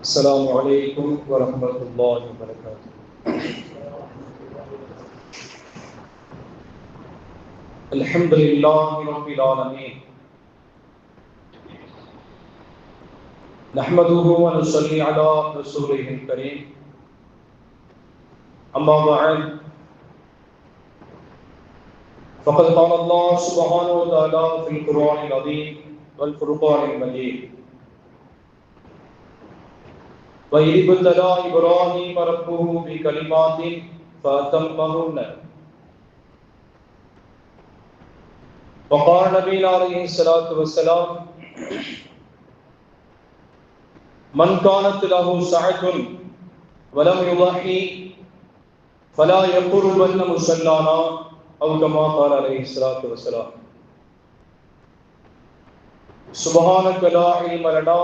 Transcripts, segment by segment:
السلام عليكم ورحمة الله وبركاته. الحمد لله رب العالمين نحمده ونصلي على رسوله الكريم أما بعد فقد قال الله سبحانه وتعالى في القرآن العظيم والفرقان المجيد وإذ ابتلى إبراهيم ربه بكلمات فأتمهن وقال نبينا عليه الصلاة والسلام من كانت له سعة ولم يضحي فلا يقربن مصلانا أو كما قال عليه الصلاة والسلام. سبحانك لا علم لنا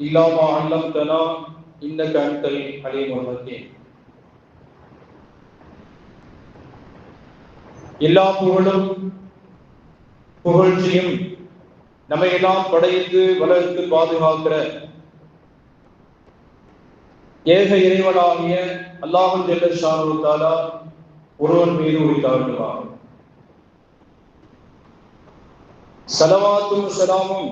إلا ما علمتنا إنك أنت العليم الحكيم. எல்லா புகழும் புகழ்ச்சியும் நம்மை எல்லாம் படைத்து வளர்த்து பாதுகாக்கிற ஏக இறைவனாகிய அல்லாஹ் ஜல்ல ஷானஹு தஆலா ஒருவன் மீது உரித்தாட்டுவார். ஸலவாத்தும் ஸலாமும்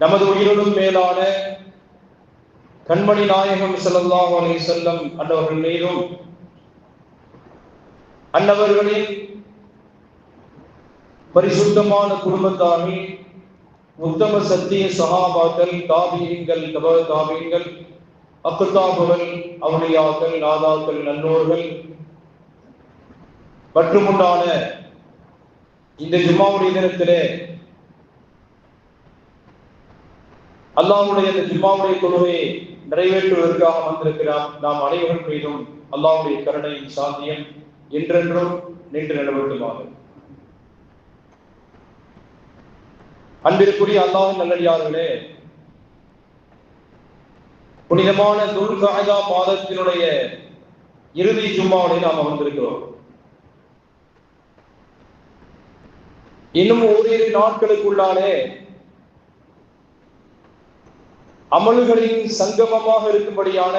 நமது உயிரினும் மேலான கண்மணி நாயகம் ஸல்லல்லாஹு அலைஹி வஸல்லம் அன்னவர்கள் மீதும் அன்னவர்களின் பரிசுத்தமான குடும்பத்தாரில் உத்தம சத்திய சஹாபாக்கள் தாபீன்கள் தபா தாபீன்கள் அக்தாபுகள் அவுலியாக்கள் நாதாக்கள் நல்லோர்கள் மற்றும் உண்டான இந்த ஜும்மாவுடைய தினத்திலே அல்லாஹ்வுடைய இந்த ஜும்மாவுடைய தொழுகையை நிறைவேற்றுவதற்காக வந்திருக்கிறார். நாம் அனைவரும் மீதும் அல்லாஹ்வுடைய கருணையின் சாந்தியம் என்றென்றும் நின்று நிலவட்டுமாக. அன்பிற்குரிய அல்லாஹ்வின் நல்லடியார்களே, புனிதமான துல்காய்தா மாதத்தினுடைய இறுதி ஜும்மாவுடைய நாம் அமர்ந்திருக்கிறோம். இன்னும் ஓரிரு நாட்களுக்குள்ளாலே அமல்களின் சங்கமமாக இருக்கும்படியான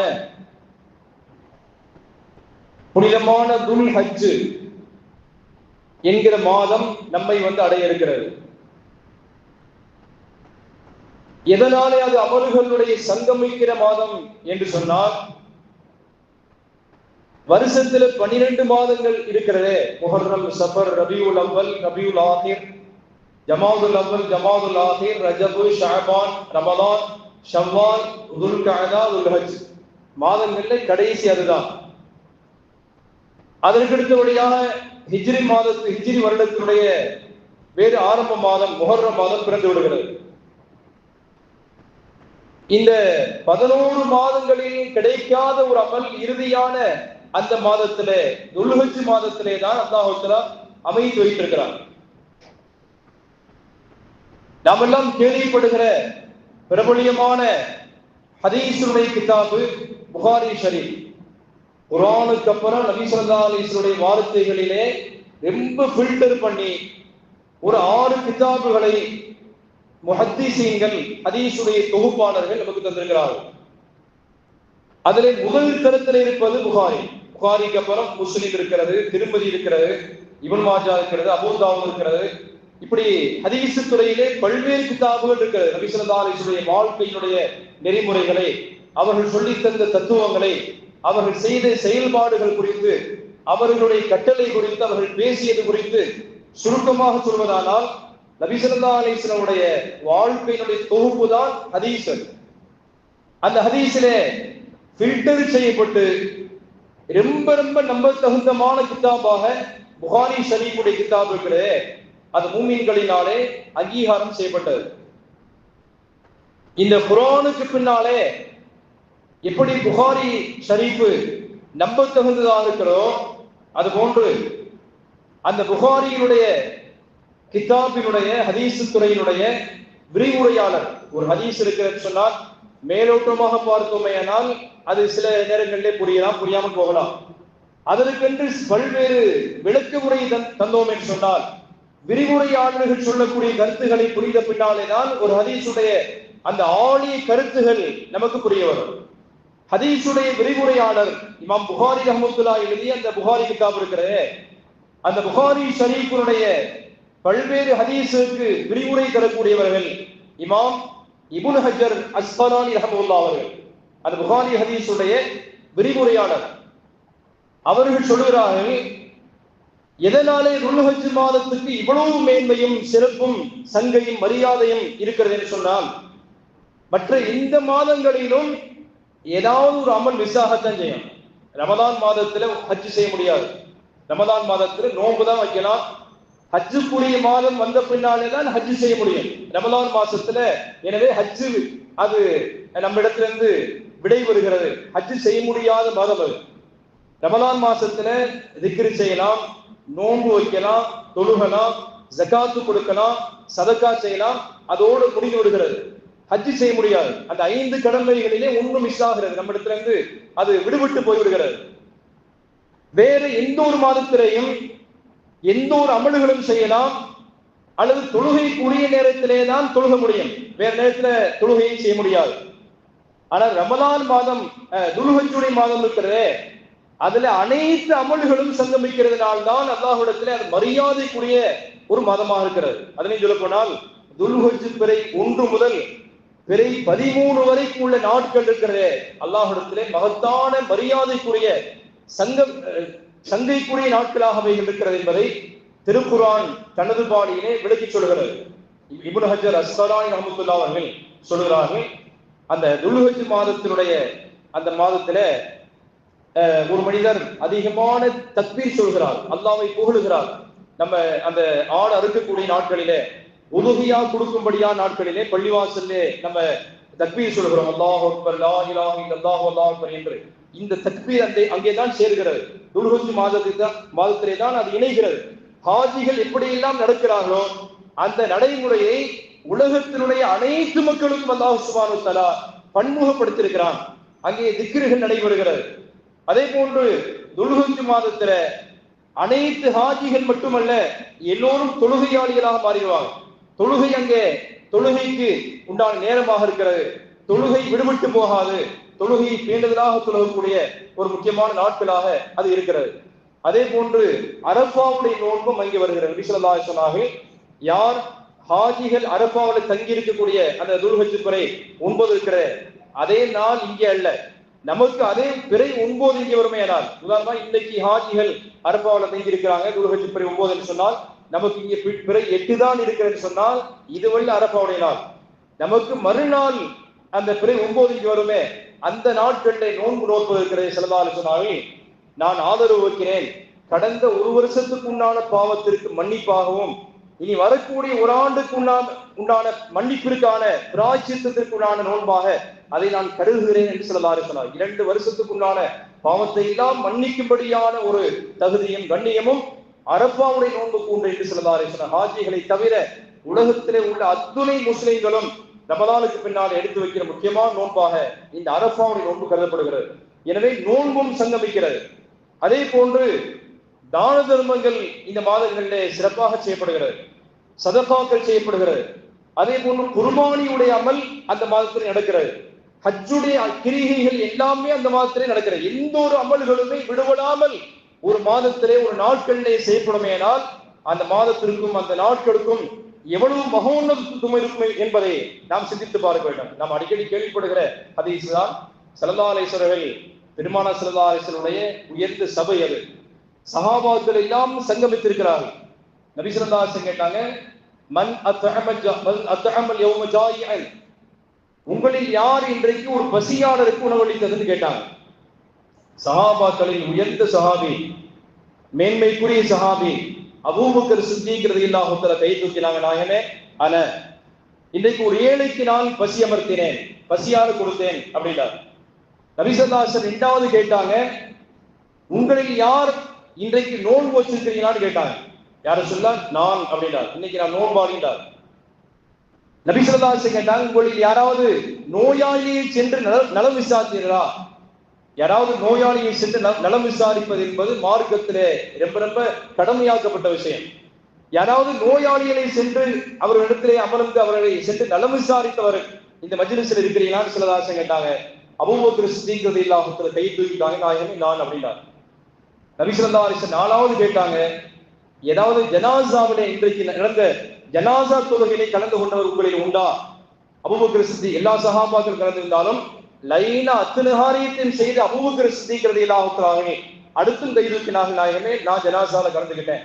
புனிதமான துல் ஹஜ் என்கிற மாதம் நம்மை அடைய இருக்கிறது. எதனாலே அது அமல்களுடைய சங்கமிக்கிற மாதம் என்று சொன்னால், வருஷத்துல 12 மாதங்கள் இருக்கிறதே, முஹர்ரம், சஃபர், ரபியுல் அவ்வல், ரபியுல் ஆஹிர், ஜமாதுல் அவ்வல், ஜமாதுல் ஆஹிர், ரஜபு, ஷஅபான், ரமலான், ஷவ்வால், துல்கஅதா, துல்ஹஜ் மாதங்கள்ல கடைசி அதுதான். அதற்கு அடுத்தபடியாக ஹிஜ்ரி வருடத்தினுடைய வேறு ஆரம்ப மாதம் முஹர்ரம் மாதம் பிறந்து விடுகிறது. இந்த 11 மாதங்களில் கிடைக்காத ஒரு அமல் இறுதியான அந்த மாதத்திலே, துல்ஹஜ் மாதத்திலே தான் அல்லாஹ் தஆலா அமைத்து வைத்திருக்கிறார். நாம் எல்லாம் கேள்விப்படுகிற பிரபலியமான ஹதீஸுடைய கிதாபு புகாரி ஷரீஃப். குர்ஆனுக்கு அப்புறம் நபி ஸல்லல்லாஹு அலைஹி வஸல்லம் வார்த்தைகளிலே ரொம்ப ஃபில்டர் பண்ணி ஒரு 6 கிதாபுகளை முஹத்திஸீன்கள், ஹதீஸுடைய தொகுப்பாளர்கள் நமக்கு தந்திருக்கிறார்கள். அதிலே முதல் தரத்தில் இருப்பது புகாரி. புகாரிக்கு அப்புறம் முஸ்லிம் இருக்கிறது, திருமதி இருக்கிறது, இப்னு மாஜா இருக்கிறது, அபூ தாவூத் இருக்கிறது. இப்படி ஹதீஸ் துறையிலே பல்வேறு கிதாபுகள் இருக்கிறது. நபி ஸல்லல்லாஹு அலைஹி வஸல்லம் வாழ்க்கையினுடைய நெறிமுறைகளை, அவர்கள் சொல்லித் தந்த தத்துவங்களை, அவர்கள் செய்த செயல்பாடுகள் குறித்து, அவர்களுடைய கட்டளை குறித்து, அவர்கள் பேசியது குறித்து சுருக்கமாக சொல்வதானால், நபி ஸல்லல்லாஹு அலைஹி வஸல்லம் வாழ்க்கையினுடைய தொகுப்பு தான் ஹதீஸ். அந்த ஹதீஸிலே ஃபில்டர் செய்யப்பட்டு ரொம்ப ரொம்ப நம்ப தகுந்தமான கிதாபாக புகாரி ஷரீஃபுடைய கிதாப் இருக்கிறது. அது மூமின்களினாலே அங்கீகாரம் செய்யப்பட்டது. இந்த குர்ஆனுக்கு பின்னாலே எப்படி புகாரி ஷரீஃபு நம்ப தகுந்ததாக இருக்கிறதோ, அது போன்று அந்த புகாரியினுடைய கிதாபினுடைய ஹதீஸ் துறையினுடைய விரிவுரையாளர், ஒரு ஹதீஸ் இருக்கிறது சொன்னால் மேலோட்டமாக பார்த்தோமேயானால் அது சில நேரங்களிலே புரியலாம், புரியாமல் போகலாம். அதற்கென்று பல்வேறு விளக்க உரை தந்தோம் என்று சொன்னால், விரிவுரையாளர்கள் சொல்லக்கூடிய கருத்துக்களை புரிந்த பின்னாலே தான் ஒரு ஹதீஸுடைய அந்த ஆழிய கருத்துகள் நமக்கு புரிய வரும். ஹதீஸுடைய விரிவுரையாளர் இமாம் புகாரி ரஹ்மத்துல்லாஹி எழுதிய அந்த புகாரி கிதாப் இருக்கிறது, அந்த புகாரி ஷரீஃபுடைய பல்வேறு ஹதீஸுக்கு விரிவுரை தரக்கூடியவர்கள் இமாம் இப்னு ஹஜர் அஸ்கலானி ரஹ்மத்துல்லாஹி அவர்கள். அந்த புகாரி ஹதீஸுடைய விரிவுரையாளர் அவர்கள் சொல்கிறார்கள், எதனாலே துல்ஹஜ் மாதத்துக்கு இவ்வளவு மேன்மையும் சிறப்பும் சங்கையும் மரியாதையும் இருக்கிறது என்று சொன்னால், மற்ற எந்த மாதங்களிலும் ஏதாவது ஒரு அமல் மிஸ் ஆகத்தான் செய்யும். ரமதான் மாதத்துல ஹஜ் செய்ய முடியாது, ரமதான் மாதத்துல நோன்பு தான் வைக்கலாம். ஹஜ்ஜுக்குரிய மாதம் வந்த பின்னாலே தான் ஹஜ் செய்ய முடியும் ரமதான் மாசத்துல. எனவே ஹஜ்ஜு அது நம்மிடத்திலிருந்து விடைபெறுகிறது. ஹஜ் செய்ய முடியாத மாதம் அது. ரமதான் மாசத்துல திக்ரு செய்யலாம், நோன்பு வைக்கலாம், தொழுகலாம், ஜகாத்து கொடுக்கலாம், சதக்கா செய்யலாம், அதோடு முடிந்து விடுகிறது. ஹஜ் செய்ய முடியாது. அந்த 5 கடமைகளிலே ஒன்றும் மிஸ் ஆகிறது, நம்மிடத்துல இருந்து அது விடுபட்டு போய்விடுகிறது. வேற எந்த ஒரு மாதத்திலேயும் எந்த ஒரு அமல்களும் செய்யலாம், அல்லது தொழுகைக்குரிய நேரத்திலே தான் தொழுக முடியும், வேற நேரத்துல தொழுகையை செய்ய முடியாது. ஆனால் ரமலான் மாதம் துல்ஹஜ்ஜுடைய மாதம் இருக்கிறதே, அதுல அனைத்து அமல்களும் சங்கமிக்கிறதுனால்தான் அல்லாஹ்விடத்திலே அது மரியாதைக்குரிய ஒரு மாதமாக இருக்கிறது. அதனை சொல்ல போனால் துல்ஹஜ் பிறை 1 முதல் பிறை 13 வரைக்கும் உள்ள நாட்கள் இருக்கிறதே, அல்லாஹ்விடத்திலே மகத்தான மரியாதைக்குரிய சங்கைக்குரிய நாட்களாக இருக்கிறது என்பதை திருக்குர்ஆன் தனது பாணியிலே விளக்கி சொல்கிறது. இப்னு ஹஜர் அஸ்கலானி ரஹ்மத்துல்லாஹி அவர்கள் சொல்கிறார்கள், அந்த துல்ஹஜ் மாதத்தினுடைய அந்த மாதத்துல ஒரு மனிதர் அதிகமான தக்பீர் சொல்கிறார், அல்லாஹ்வை புகழுகிறார். நம்ம அந்த ஆடு அறுக்கக்கூடிய நாட்களிலே, உதுஹியா கொடுக்கும்படியா நாட்களிலே பள்ளிவாசல்லே நம்ம தக்பீர் சொல்கிறோம், அல்லாஹு அக்பர், லா இலாஹ இல்லல்லாஹு அல்லாஹு அக்பர் என்று. இந்த தக்பீர் அங்கேதான் சேர்கிறது, துல்ஹஜ் மாதத்திலே தான் அது இணைகிறது. ஹாஜிகள் எப்படியெல்லாம் நடக்கிறார்களோ அந்த நடைமுறையை உலகத்தினுடைய அனைத்து மக்களுக்கும் அல்லாஹ் சுப்ஹானஹு வ தஆலா பன்முகப்படுத்தியிருக்கிறான். அங்கே திக்ருகள் நடைபெறுகிறது. அதே போன்று துல்ஹஜ் மாதத்துல அனைத்து ஹாஜிகள் மட்டுமல்ல, எல்லோரும் தொழுகையாளிகளாக மாறிடுவாங்க. தொழுகை அங்கே தொழுகைக்கு உண்டான நேரமாக இருக்கிறது. தொழுகை விடுபட்டு போகாது, தொழுகையை பேணுதலாக தொழக்கூடிய ஒரு முக்கியமான நாட்களாக அது இருக்கிறது. அதே போன்று அரஃபாவுடைய நோன்பும் அங்கே வருகிறது. நபி ஸல்லல்லாஹு அலைஹி வஸல்லம், யார் ஹாஜிகள் அரஃபாவில் தங்கி இருக்கக்கூடிய அந்த துல்ஹஜ் பிறை 9 இருக்கிற அதே நாள் இங்கே அல்ல, நமக்கு அதே பிறை 9 இங்கே வருமே. ஆனால் உதாரணமா இன்னைக்கு ஹாஜிகள் அரஃபாவில் தங்கி இருக்கிறாங்க, துல்ஹஜ் பிறை 9 என்று சொன்னால், நமக்கு இங்கே பிறை 8 தான் இருக்கிறது சொன்னால் இதுவரை அரஃபாவுடைய நாள். நமக்கு மறுநாள் அந்த பிறை 9 இங்கே வருமே, அந்த நாட்களிலே நோன்பு நோற்பது இருக்கிறது. ஸல்லல்லாஹு அலைஹி வஸல்லம், நான் ஆதரவு வைக்கிறேன், கடந்த 1 வருஷத்துக்கு உண்டான பாவத்திற்கு மன்னிப்பாகவும் இனி வரக்கூடிய 1 ஆண்டுக்கு உண்டான மன்னிப்பிற்கான பிராயச்சித்தத்திற்கு உண்டான நோன்பாக அதை நான் கருதுகிறேன் என்று ஸல்லல்லாஹு அலைஹி வஸல்லம். 2 வருஷத்துக்கு உண்டான பாவத்தை எல்லாம் மன்னிக்கும்படியான ஒரு தகுதியும் கண்ணியமும் அரஃபாவுடைய நோன்புக்கு உண்டு என்று ஸல்லல்லாஹு அலைஹி வஸல்லம். ஹாஜிகளை தவிர உலகத்திலே உள்ள அத்துணை முஸ்லிம்களும் ரமலானுக்கு பின்னால் எடுத்து வைக்கிற முக்கியமான நோன்பாக இந்த அரஃபாவுடைய நோன்பு கருதப்படுகிறது. எனவே நோன்பும் சங்கமிக்கிறது. அதே போன்று தான தர்மங்கள் இந்த மாதங்களிலே சிறப்பாக செய்யப்படுகிறது, சதகாக்கள் செய்யப்படுகிறது. அதே போன்று குர்பானியுடைய அமல் அந்த மாதத்தில் நடக்கிறது. ஹஜ்ஜுடைய கிரிகைகள் எல்லாமே அந்த மாதத்திலே நடக்கிறது. எந்த ஒரு அமல்களுமே விடுபடாமல் ஒரு மாதத்திலே ஒரு நாட்களிலே செய்யப்படுமேனால் அந்த மாதத்திற்கும் அந்த நாட்களுக்கும் எவ்வளவு மகோன்னதத்துவம் இருக்கும் என்பதை நாம் சிந்தித்து பார்க்க வேண்டும். நாம் அடிக்கடி கேள்விப்படுகிற ஹதீஸ் தான் ஸல்லல்லாஹு அலைஹி வஸல்லம், பெருமானார் ஸல்லல்லாஹு அலைஹி வஸல்லம் உயர்ந்த சபை அது. சஹாபாக்கள் எல்லாம் சங்கமித்திருக்கிறார்கள். நபி ஸல்லல்லாஹு அலைஹி வஸல்லம் கேட்டாங்க, மன் அத்அமல் யௌம ஜாயிஅன், உங்களில் யார் இன்றைக்கு ஒரு பசியாளருக்கு உணவளித்ததுன்னு கேட்டாங்க. சஹாபாக்களில் உயர்ந்த சஹாபி, மேன்மைக்குரிய சஹாபி அபூபக்கர் சித்தீக் ரலியல்லாஹு தஆலா கை தூக்கினாங்க, நாயகமே அன இன்றைக்கு ஒரு ஏழைக்கு நான் பசி அமர்த்தினேன், பசியாறு கொடுத்தேன் அப்படின்னார். நபி ஸல்லல்லாஹு அலைஹி வஸல்லம் 2வது கேட்டாங்க, உங்களில் யார் இன்றைக்கு நோன்பு வச்சிருக்கிறீங்களான்னு கேட்டாங்க. யார சொல்ல நான் அப்படின்றார், இன்னைக்கு நான் நோன்பாளின்றார். நபி ஸல்லல்லாஹு அலைஹி வஸல்லம் கேட்டாங்க, உங்களில் யாராவது நோயாளியை சென்று நலம் விசாரித்தீர்களா? யாராவது நோயாளியை சென்று நலம் விசாரிப்பது என்பது மார்க்கத்திலே ரொம்ப ரொம்ப கடமையாக்கப்பட்ட விஷயம். யாராவது நோயாளிகளை சென்று அவர்களிடத்திலே அமர்ந்து அவர்களை சென்று நலம் விசாரித்தவர் இந்த மஜ்லிஸ்ல இருக்கிறீங்களான்னு சிலதாசன் கேட்டாங்க. அபூபக்கர் சித்தீக் ரலியல்லாஹு அன்ஹு கை தூக்கிட்டாங்க, நாயகமே நான் அப்படின்னார். நபி ஸல்லல்லாஹு அலைஹி வஸல்லம் நாலாவது கேட்டாங்க, ஏதாவது ஜனாசாவிலே இன்றைக்கு நடந்த ஜனாசா தொழுகையிலே கலந்து கொண்டவர் உங்களில் உண்டா? அபூபக்கர் சித்தீக் எல்லா சஹாபாக்கள் கலந்திருந்தாலும் லைனா அத்துனஹாரியத்தின் செய்து அபூபக்கர் சித்தீக் ரலியல்லாஹு அன்ஹு அடுத்தும் கை தூக்கினார்கள், நாயகமே நான் ஜனாசால கலந்துக்கிட்டேன்.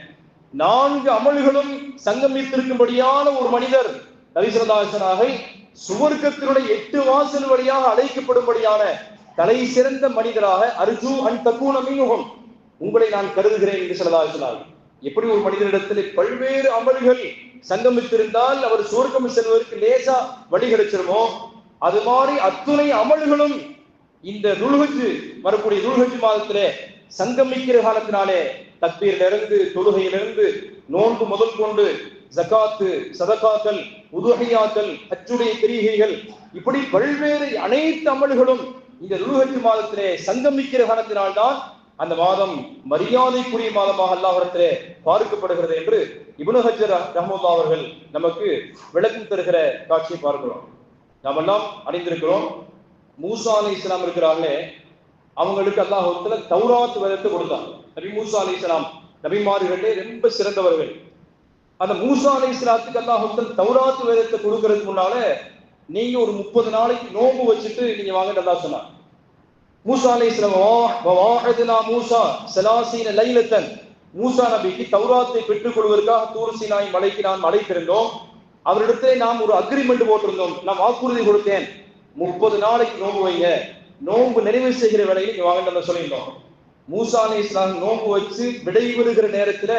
4 அமல்களும் சங்கமித்திருக்கும்படியான ஒரு மனிதர் நபி ஸல்லல்லாஹு அலைஹி வஸல்லம் சுவர்க்கத்தினுடைய 8 வாசல் வழியாக அழைக்கப்படும்படியான தலை சிறந்த மனிதராக அர்ஜூ அன் தகூன மின்ஹும் உங்களை நான் கருதுகிறேன் என்று ஸல்லல்லாஹு அலைஹி வஸல்லம். எப்படி ஒரு மனிதனிடத்தில் பல்வேறு அமல்கள் சங்கமித்திருந்தால் அவர் சுவர்க்கம் செல்வதற்கு லேசா வழி கிடைச்சிருமோ, அது மாதிரி அத்துணை அமல்களும் இந்த துல்ஹஜ் வரக்கூடிய துல்ஹஜ் மாதத்திலே சங்கமிக்கிற காலத்தினாலே தக்பீரிலிருந்து தொழுகையிலிருந்து நோன்பு முதல் கொண்டு ஜகாத்து சதகாக்கள் உதுஹியாக்கள் ஹஜ்ஜுடைய கிரிகைகள் இப்படி பல்வேறு அனைத்து அமல்களும் இந்த துல்ஹஜ் மாதத்திலே சங்கமிக்கிற காலத்தினால்தான் அந்த மாதம் மரியாதைக்குரிய மாதமாக அல்லாஹ்விடத்திலே பார்க்கப்படுகிறது என்று இப்னு ஹஜ்ஜர் ரஹ்மத்துல்லாஹி அவர்கள் நமக்கு விளக்கம் தருகிற காட்சியை பார்க்கிறோம். நாம் எல்லாம் அறிந்திருக்கிறோம், மூசா அலைஹிஸ்ஸலாம் இருக்கிறார்களே, அவங்களுக்கு அல்லாஹ் தௌராத் வேதத்தை கொடுத்தார். நபி மூசா அலைஹிஸ்ஸலாம் நபிமார்களே ரொம்ப சிறந்தவர்கள். அந்த மூசா அலைஹிஸ்ஸலாத்துக்கு அல்லாஹ் தௌராத் வேதத்தை கொடுக்கறதுக்கு முன்னால நீங்க ஒரு 30 நாளைக்கு நோன்பு வச்சுட்டு நீங்க வாங்க அல்லாஹ் சொன்னார். மூசா அலைஹிஸ்ஸலாம் வவாஹதுனா மூசா ஸலாஸீன லைலத்தன், மூசா நபிக்கு தௌராத்தை பெற்றுக் கொள்வதற்காக தூர் சீனாய் மலைக்கு நாம் அழைத்திருந்தோம். அவரிடத்திலே நாம் ஒரு அக்ரிமெண்ட் போட்டிருந்தோம், நான் வாக்குறுதி கொடுத்தேன், 30 நாளைக்கு நோன்பு வைங்க, நோன்பு நிறைவு செய்கிற வேலையில் நீங்க வாங்க சொல்லியிருந்தோம். மூசா அலைஹிஸ்ஸலாம் நோன்பு வச்சு விடைபெறுகிற நேரத்துல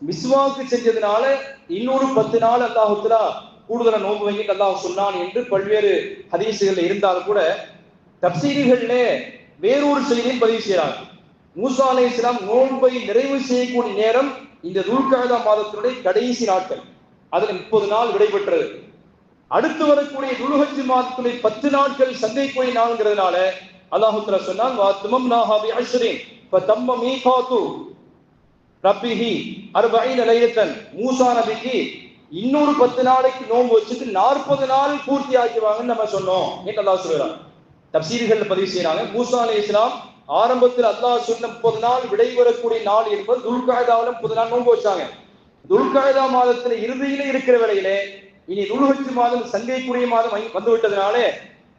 மிஸ்வாக்கு செஞ்சதுனால இன்னொரு 10 நாள் அல்லாஹ் தஆலா கூடுதலா நோன்பு வைங்க அல்லாஹ் சொன்னான் என்று பல்வேறு ஹதீஸ்கள் இருந்தாலும் கூட தப்சீரிகளிலே வேறொரு செய்தியை பதிவு செய்யறாங்க. மூசா அலைஹிஸ்ஸலாம் நோன்பை நிறைவு செய்யக்கூடிய நேரம் இந்த துல்கஅதா மாதத்தினுடைய கடைசி நாட்கள், அதுல 30 நாள் விடைபெற்றது. அடுத்து வரக்கூடிய துல்ஹஜ் மாதத்துடைய 10 நாட்கள் சந்தைக்குரிய நாள்ங்கிறதுனால அல்லாஹ் தஆலா சொன்னான், வஅத்மம்னாஹா பிஅஷ்ரின் ஃபதம்ம மீகாத்து ரப்பிஹி 40 லைலத்தன், மூசா நபிக்கு இன்னொரு 10 நாளைக்கு நோன்பு வச்சுட்டு 40 நாள் பூர்த்தி ஆக்கிவாங்கன்னு நம்ம சொன்னோம் என்று அல்லாஹ் சொல்றான். தப்சீர்கள் பதிவு செய்யறாங்க, மூசா அலைஹிஸ்ஸலாம் ஆரம்பத்தில் அல்லாஹ் சொன்ன 30 நாள் விடைபெறக்கூடிய நாள் என்பது துல்கஅதாவுல 30 நாள் நோன்பு வச்சாங்க. துல்கஅதா மாதத்துல இறுதியில இருக்கிற வேளையிலே இனி துல்ஹஜ் மாதம் சங்கைக்குரிய மாதம் வந்து விட்டதனாலே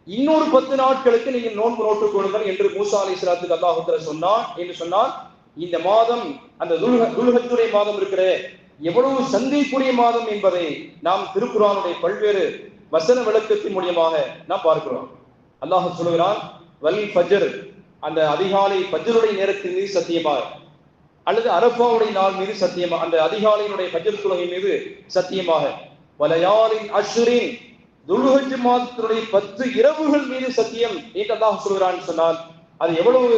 இன்னொரு 10 நாட்களுக்கு நீங்க நோன்பு நோட்டுக் கொள்ளுங்கள் என்று மூசா அலைஹிஸ்ஸலாத்துக்கு அல்லாஹ் தஆலா சொன்னான் என்று சொன்னால், இந்த மாதம் அந்த துல்ஹஜ்ஜுடைய மாதம் இருக்கிற எவ்வளவு சங்கைக்குரிய மாதம் என்பதை நாம் திருக்குர்ஆனுடைய பல்வேறு வசன விளக்கத்தின் மூலமாக நாம் பார்க்கிறோம். அல்லாஹ் சொல்கிறான், வல் ஃபஜ்ர், அந்த அதிகாலை ஃபஜ்ருடைய நேரத்தின் மீது சத்தியமாக, அல்லது அரஃபாவுடைய நாள் மீது சத்தியமாக, அந்த அதிகாலையினுடைய ஃபஜ்ர் தொழுகை மீது சத்தியமாக, வலயாலின் அஷ்ரின், துல்ஹஜ் மாதத்தினுடைய 10 இரவுகள் மீது சத்தியம் என்று அல்லாஹ் சொல்கிறான் சொன்னால் அது எவ்வளவு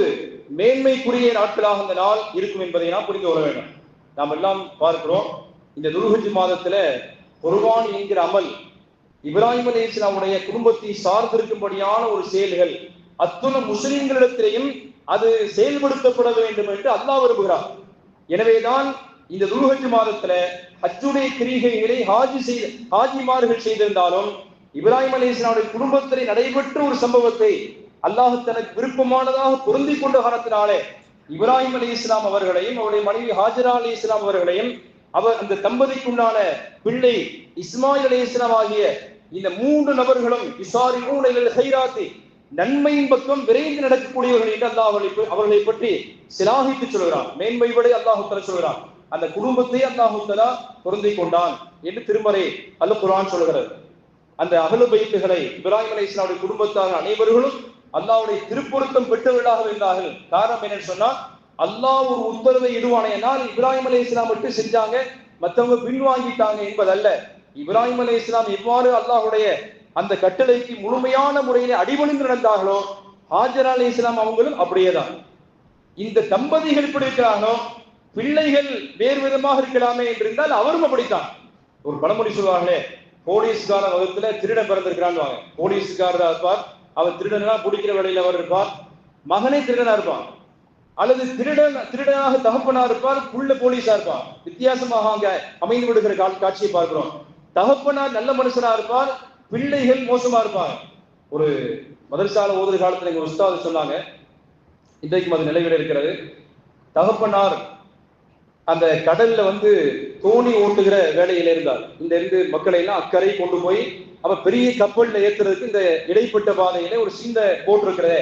மேன்மைக்குரிய நாட்களாக அந்த நாள் இருக்கும் என்பதை நாம் புரிந்து கொள்ள வேண்டும். நாம் எல்லாம் பார்க்கிறோம், இந்த துல்ஹஜ் மாதத்துல குர்பான் என்கிற அமல் இப்ராஹிம் அலைஹிஸ்ஸலாமுடைய குடும்பத்தை சார்ந்திருக்கும்படியான ஒரு செயல்கள் அத்துணை முஸ்லிம்களிடத்திலேயும் அது செயல்படுத்தப்பட வேண்டும் என்று அல்லாஹ் விரும்புகிறார். எனவேதான் இந்த துல்ஹஜ் மாதத்துல ஹஜ்ஜுடைய கிரிகைகளை ஹாஜிமார்கள் செய்திருந்தாலும் இப்ராஹிம் அலைஹிஸ்ஸலாமுடைய குடும்பத்திலே நடைபெற்ற ஒரு சம்பவத்தை அல்லாஹ் தனக்கு விருப்பமானதாக பொருந்தி கொண்ட காரணத்தினாலே இப்ராஹிம் அலைஹிஸ்ஸலாம் அவர்களையும் அவருடைய மனைவி ஹாஜரா அலைஹிஸ்ஸலாம் அவர்களையும் அந்த தம்பதிக்குண்டான பிள்ளை இஸ்மாயில் அலைஹிஸ்ஸலாம் ஆகிய இந்த 3 நபர்களும் இஸாரிஊன இலல் கைராத்தி, நன்மையின் பக்கம் விரைந்து நடக்கக்கூடியவர்கள் என்று அல்லாஹ் அவர்களை பற்றி சிலாகித்து சொல்கிறான், மேன்மைப்படி அல்லாஹ் தஆலா சொல்கிறான். அந்த குடும்பத்தை அல்லாஹ் தஆலா பொருந்தி கொண்டான் என்று திருமறை அல் குர்ஆன் சொல்கிறது. அந்த அஹ்லு பைத்துகளை இப்ராஹிம் அலைஹிஸ்ஸலாமுடைய குடும்பத்தார் அனைவர்களும் அல்லாஹ்வுடைய திருப்பொருத்தம் பெற்றவர்களாக இருந்தார்கள். காரணம் என்னன்னு சொன்னா, அல்லாஹ் ஒரு உத்தரவை இடுவானேனால் இப்ராஹிம் அலைஹிஸ்ஸலாம் மட்டும் செஞ்சாங்க, மற்றவங்க பின்வாங்கிட்டாங்க என்பதல்ல. இப்ராஹிம் அலைஹிஸ்ஸலாம் எவ்வாறு அல்லாஹ்வுடைய அந்த கட்டளைக்கு முழுமையான முறையிலே அடிபணிந்து நடந்தார்களோ, ஹாஜரா அலைஹிஸ்ஸலாம் அவங்களும் அப்படியேதான். இந்த தம்பதிகள் எப்படி இருக்கிறாங்களோ, பிள்ளைகள் வேறு விதமாக இருக்கலாமே என்றிருந்தால் அவரும் அப்படித்தான். ஒரு பழமொழி சொல்வார்களே, போலீஸ்கார வகுத்துல திருடன் பிறந்திருக்கிறான்னு. போலீஸ்காரரா இருப்பார், அவர் திருடனா பிடிக்கிற வேலையில் அவர் இருப்பார், மகனே திருடனா இருப்பான், அல்லது திருடனாக தகப்பனா இருப்பார், புள்ள போலீஸா இருப்பார். வித்தியாசமாக அங்க அமைந்து விடுகிற காட்சியை பார்க்கிறோம். தகப்பனார் நல்ல மனுஷனா இருப்பார், பிள்ளைகள் மோசமா இருப்பாங்க. ஒரு மதரசால ஓதுற காலத்துல எங்க உஸ்தாது சொன்னாங்க, இன்றைக்கும் அது நிலைவில் இருக்கிறது. தகப்பனார் அந்த கடல்ல தோணி ஓட்டுகிற வேலையில இருந்தார். இந்த இருந்து மக்களை எல்லாம் அக்கறை கொண்டு போய் அப்ப பெரிய கப்பல்ல ஏத்துறதுக்கு இந்த இடைப்பட்ட பாதையில ஒரு சின்ன போட் இருக்கிறதே,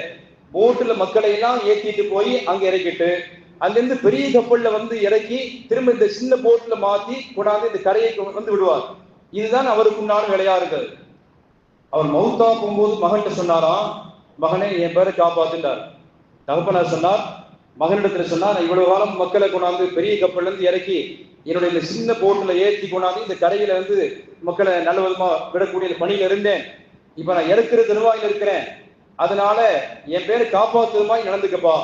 போட்டுல மக்களை எல்லாம் ஏற்றிட்டு போய் அங்க இறக்கிட்டு அங்கிருந்து பெரிய கப்பல்ல இறக்கி திரும்ப இந்த சின்ன போட்ல மாத்தி கொண்டாந்து இந்த கரையை விடுவார். இதுதான் அவருக்கு உண்டான வேலையா இருக்கிறது. அவர் மௌத்தா போகும்போது மகன்கிட்ட சொன்னாராம், மகனே என் பேரை காப்பாத்துட்டார். தகப்பனார் சொன்னார், மகனிடத்துல சொன்னா, நான் இவ்வளவு காலம் மக்களை கொண்டாந்து பெரிய கப்பல்ல இருந்து இறக்கி என்னுடைய இந்த சின்ன போட்டுல ஏற்றி கொண்டாந்து இந்த கரையில மக்களை நல்ல விதமா விடக்கூடிய பணியில இருந்தேன். இப்ப நான் இறக்குற தருவாயில இருக்கிறேன், அதனால என் பேரை காப்பாத்துற மாதிரி நடந்துக்கப்பா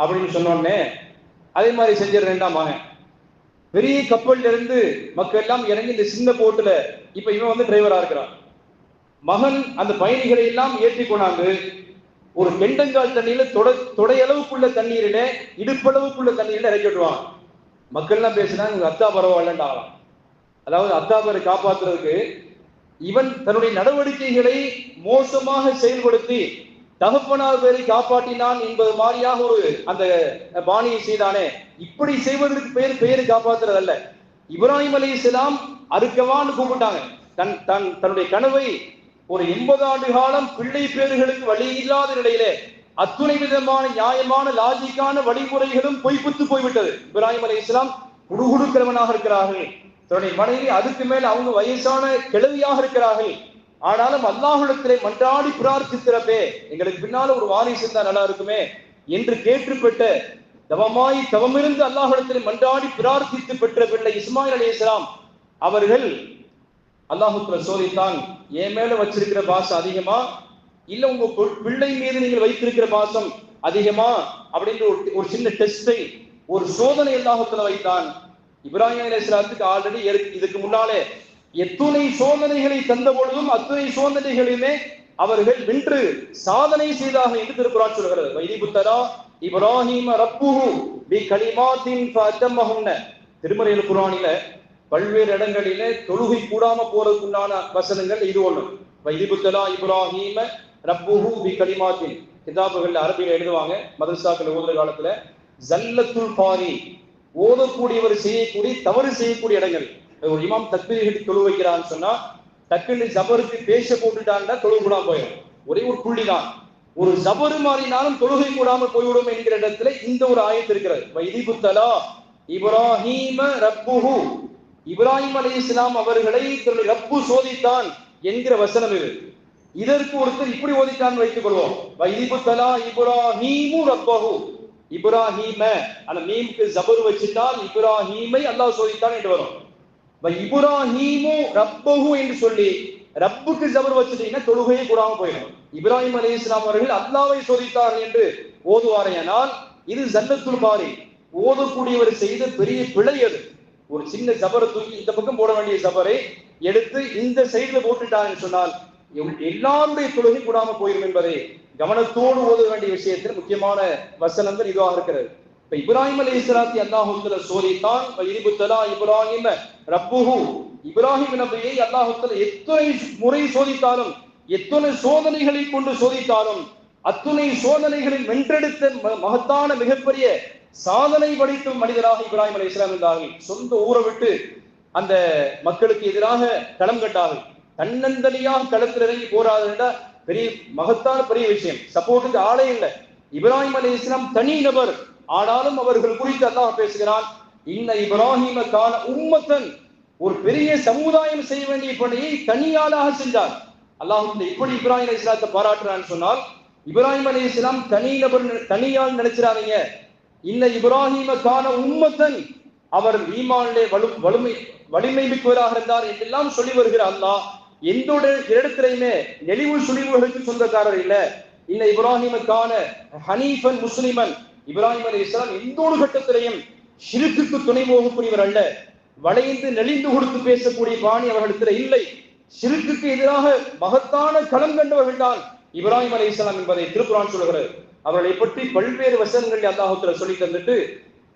அப்படின்னு சொன்னோடனே அதே மாதிரி செஞ்சிடறேன்டா மகன். பெரிய கப்பல்ல இருந்து மக்கள் எல்லாம் இறங்கி இந்த சின்ன போட்டுல இப்ப இவன் டிரைவரா இருக்கிறான். மகன் அந்த பயணிகளை எல்லாம் ஏற்றி கொண்டாந்து ஒரு கெண்டங்கால் தண்ணியில தொடையளவுக்குள்ள தண்ணீரில இடுப்பளவுக்குள்ள தண்ணீரில இறக்கி விட்டுவான். மக்கள் எல்லாம் பேசினா உங்க அத்தா பரவாயில்லன்றாங்களாம். அதாவது அத்தா பேரை காப்பாத்துறதுக்கு இவன் தன்னுடைய நடவடிக்கைகளை மோசமாக செயல்படுத்தி தகப்பனார் பேரை காப்பாற்றினான் என்பது மாதிரியாக ஒரு அந்த பாணியை செய்தானே, இப்படி செய்வதற்கு பெயரை காப்பாற்றுறது அல்ல. இப்ராஹிம் அலைஹிஸ்ஸலாம் அறுக்கவான்னு கூப்பிட்டாங்க. தன்னுடைய கனவை ஒரு 80 ஆண்டு காலம் பிள்ளை பேர்களுக்கு வழி இல்லாத நிலையிலே அத்துணை விதமான நியாயமான லாஜிக்கான வழிமுறைகளும் பொய்ப்புத்து போய்விட்டது. இப்ராஹிம் அலைஹிஸ்ஸலாம் குடுகுடுக்கிறவனாக இருக்கிறார்கள். தன்னுடைய மனைவி அதுக்கு மேல் அவங்க வயசான கிழவியாக இருக்கிறார்கள். ஆனாலும் அல்லாஹ்விடத்திலே மன்றாடி பிரார்த்தித்திரப்பே, எங்களுக்கு பின்னால ஒரு வாரிசு இருந்தா நல்லா இருக்குமே என்று கேட்டுப்பட்ட தவமிருந்து அல்லாஹ்விடத்திலே மன்றாடி பிரார்த்தித்து பெற்ற பிள்ளை இஸ்மாயில் அலைஹிஸ்ஸலாம் அவர்கள் அல்லாஹ்வுக்கு சோதித்தான், என் மேல வச்சிருக்கிற பாசம் அதிகமா இல்ல உங்க பிள்ளை மீது நீங்கள் வைத்திருக்கிற பாசம் அதிகமா அப்படின்ற ஒரு சின்ன டெஸ்டை, ஒரு சோதனை அல்லாஹ்வுக்கு வைத்தான். இப்ராஹிம் அலைஹிஸ்ஸலாத்துக்கு ஆல்ரெடி இதுக்கு முன்னாலே எத்துணை சோதனைகளை தந்த பொழுதும் அத்துணை சோதனைகளிலுமே அவர்கள் வென்று சாதனை செய்தாக என்று திருக்குர்ஆன் சொல்கிறது. வைதிபுத்தரா இப்ராஹிம ரப்புஹு பி கலிமாத்தின் ஃபஅத்தமஹுன்ன. திருமறையில் குர்ஆனில பல்வேறு இடங்களிலே தொழுகை கூடாம போறதுக்குண்டான வசனங்கள் இது ஒண்ணு. வைதிபுத்தரா இப்ராஹிம ரப்புஹு பி கலிமாத்தின். கிதாபுகள்ல அரபியில எழுதுவாங்க, மதரசாக்கள் ஓதுற காலத்துல ஜல்லத்துல் காரி, ஓதக்கூடியவர் செய்யக்கூடிய தவறு செய்யக்கூடிய இடங்கள். ஒரு இமாம் தக்பீர் கட்டி தொழு வைக்கிறான்னு சொன்னா டக்குன்னு ஜபருக்கு பேச போட்டுட்டாங்கன்னா தொழுகை கூடாம போயிடும். ஒரே ஒரு புள்ளி தான், ஒரு ஜபரு மாறினாலும் தொழுகை கூடாமல் போய்விடும் என்கிற இடத்துல இந்த ஒரு ஆயத்து இருக்கிறது. வைதிபுத்தலா இப்ராஹிம ரப்புஹு, இப்ராஹிம் அலைஹிஸ்ஸலாம் அவர்களை தன்னுடைய ரப்பு சோதித்தான் என்கிற வசனம் இது. இதற்கு ஒருத்தர் இப்படி ஓதித்தான் வைத்துக் கொள்வோம், வைதிபுத்தலா இப்ராஹிமு ரப்பஹு. இப்ராஹிம அந்த மீமுக்கு ஜபர் வச்சுட்டால் இப்ராஹிமை அல்லாஹ் சோதித்தான் என்று வரும். இப்ராஹிமு ரப்பஹு என்று சொல்லி ரப்புக்கு ஜபர் வச்சுட்டீங்கன்னா தொழுகையை கூடாம போயிடும். இப்ராஹிம் அலைஹிஸ்ஸலாம் அவர்கள் அல்லாஹ்வை சோதித்தார்கள் என்று ஓதுவாரையானால் இது ஜன்னத்துல் பாரி, ஓதக்கூடியவர் செய்த பெரிய பிழை. அது ஒரு சின்ன ஜபரை தூக்கி இந்த பக்கம் போட வேண்டிய ஜபரை எடுத்து இந்த சைடுல போட்டுட்டாங்கன்னு சொன்னால் எல்லாருடைய தொழுகை கூடாம போயிடும் என்பதை கவனத்தோடு ஓத வேண்டிய விஷயத்தில் முக்கியமான வசனங்கள் இதுவாக இருக்கிறது. இப்ப இப்ராஹிம் அலைஹிஸ்ஸலாத்தை அல்லாஹ் சோதித்தான். வைதிபுத்தலா இப்ராஹிம ரப்புஹு, இப்ராஹிம் நபியை அல்லாஹ் எத்தனை முறை சோதித்தாலும், எத்தனை சோதனைகளை கொண்டு சோதித்தாலும், அத்துணை சோதனைகளில் வென்றெடுத்த மகத்தான மிகப்பெரிய சாதனை படைத்த மனிதராக இப்ராஹிம் அலைஹிஸ்ஸலாம் இருந்தார்கள். சொந்த ஊரை விட்டு அந்த மக்களுக்கு எதிராக களம் கட்டார்கள். தன்னந்தனியாக களத்தில் இறங்கி போராடுறா பெரிய மகத்தான பெரிய விஷயம். சப்போர்ட்டுக்கு ஆளே இல்லை. இப்ராஹிம் அலைஹிஸ்ஸலாம் தனி நபர். ஆனாலும் அவர்கள் குறித்து அல்லாஹ் பேசுகிறான், இன்ன இப்ராஹிம கான உம்மத்தன், ஒரு பெரிய சமுதாயம் செய்ய வேண்டிய பணியை தனியாளாக சென்றார். அல்லாஹ் இப்படி இப்ராஹிம் அலைஹிஸ்ஸலாத்தை பாராட்டுறான்னு சொன்னால், இப்ராஹிம் அலைஹிஸ்ஸலாம் தனி நபர் தனியால் நினைச்சிடாதீங்க. இன்ன இப்ராஹிம கான உம்மத்தன், அவர் ஈமானிலே வலிமை மிக்கவராக இருந்தார் என்றெல்லாம் சொல்லி வருகிற அல்லாஹ் எந்த இடத்திலையுமே நெளிவு சுழிவுகளுக்கு சொந்தக்காரர் இல்லை. இன்ன இப்ராஹிமுக்கான ஹனீஃபன் முஸ்லிமன், இப்ராஹிம் அலைஹிஸ்ஸலாம் எந்த ஒரு கட்டத்திலையும் ஷிர்க்குக்கு துணை போகக்கூடியவர் அல்ல. வளைந்து நெளிந்து கொடுத்து பேசக்கூடிய பாணி அவர்களிடத்தில் இல்லை. ஷிர்க்குக்கு எதிராக மகத்தான களம் கண்டவர்கள் தான் இப்ராஹிம் அலைஹிஸ்ஸலாம் என்பதை திருக்குர்ஆன் சொல்கிறது. அவர்களை பற்றி பல்வேறு வசனங்கள் அல்லாஹ் சொல்லி தந்துட்டு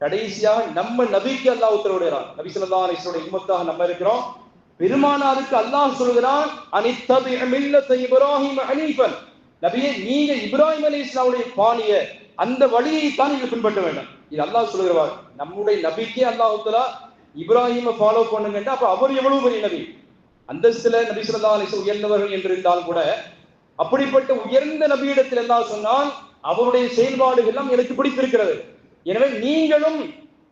கடைசியாக நம்ம நபிக்கு அல்லாஹ் உத்தரவிடுகிறான். நபி ஸல்லல்லாஹு அலைஹி வஸல்லம் உம்மத்தாக நம்ம இருக்கிறோம். பெருமானாருக்கு அல்லாஹ் சொல்கிறான், அனித்தபி மில்லத இப்ராஹிம் ஹனீஃபன், நபியே நீங்க இப்ராஹிம் அலைஹிஸ்ஸலாமுடைய பாணிய அந்த வழியை தான் நீங்க பின்பற்ற வேண்டும். இது அல்லாஹ் சொல்கிறார். நம்முடைய நபிக்கே அல்லாஹ் தஆலா இப்ராஹிமை ஃபாலோ பண்ணுங்கன்னா அப்ப அவர் எவ்வளவு பெரிய நபி, அந்தஸ்துல நபி ஸல்லல்லாஹு அலைஹி வஸல்லம் உயர்ந்தவர்கள் என்று இருந்தால் கூட அப்படிப்பட்ட உயர்ந்த நபியிடத்தில் அல்லாஹ் சொன்னால் அவருடைய செயல்பாடுகள் எல்லாம் எனக்கு பிடித்திருக்கிறது. எனவே நீங்களும்